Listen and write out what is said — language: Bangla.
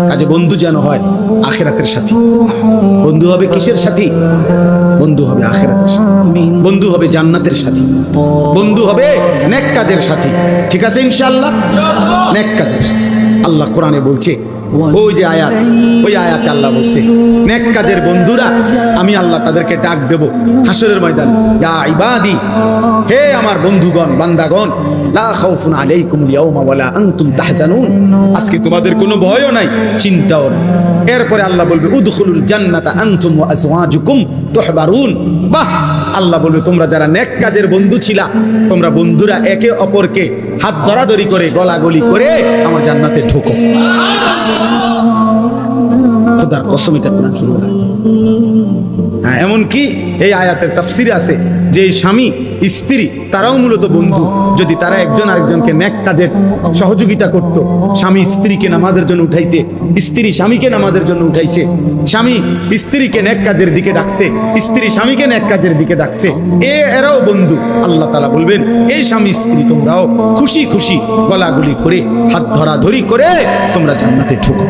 কাজে বন্ধু যেন হয় আখিরাতের সাথী। বন্ধু হবে কিসের সাথী? বন্ধু হবে আখিরাতের সাথী, বন্ধু হবে জান্নাতের সাথী, বন্ধু হবে নেক কাজের সাথী। ঠিক আছে ইনশাআল্লাহ? নেক কাজের। আল্লাহ কোরআনে বলছে, ওই যে আয়াত, ওই আয়াতে আল্লাহ বলছে নেক কাজের বন্ধুরা আমি আল্লাহ তাদেরকে ডাক দেব হাসরের ময়দানে, ইয়া ইবাদি, হে আমার বন্ধুগণ, বান্দাগণ, লা খাউফুন আলাইকুমুল ইয়াওমা ওয়ালা আনতুম তাহজানুন, আজকে তোমাদের কোনো ভয়ও নাই, চিন্তাও নাই। এরপরে আল্লাহ বলবে উদখুলুল জান্নাতা আনতুম ওয়া আজওয়াজুকুম তুহবারুন। বাহ! আল্লাহ বলবে তোমরা যারা নেক কাজের বন্ধু ছিলা, তোমরা বন্ধুরা একে অপরকে হাত ধরাধরি করে গলাগলি করে আমার জান্নাতে ঢোকো। খোদার কসম, এটা কোরআন কি বলে? হ্যাঁ, এমনকি এই আয়াতের তাফসিরে আছে যে স্বামী স্ত্রী তারাও মূলত বন্ধু, যদি তারা একজন আরেকজনকে নেক কাজের সহযোগিতা করত। স্বামী স্ত্রীকে নামাজের জন্য উঠাইছে, স্ত্রী স্বামীকে নামাজের জন্য উঠাইছে, স্বামী স্ত্রীকে নেক কাজের দিকে ডাকছে, স্ত্রী স্বামীকে নেক কাজের দিকে ডাকছে, এরাও বন্ধু। আল্লাহ তাআলা বলবেন এই স্বামী স্ত্রী তোমরাও খুশি খুশি গলাগুলি করে হাত ধরাধরি করে তোমরা জান্নাতে ঢুকো।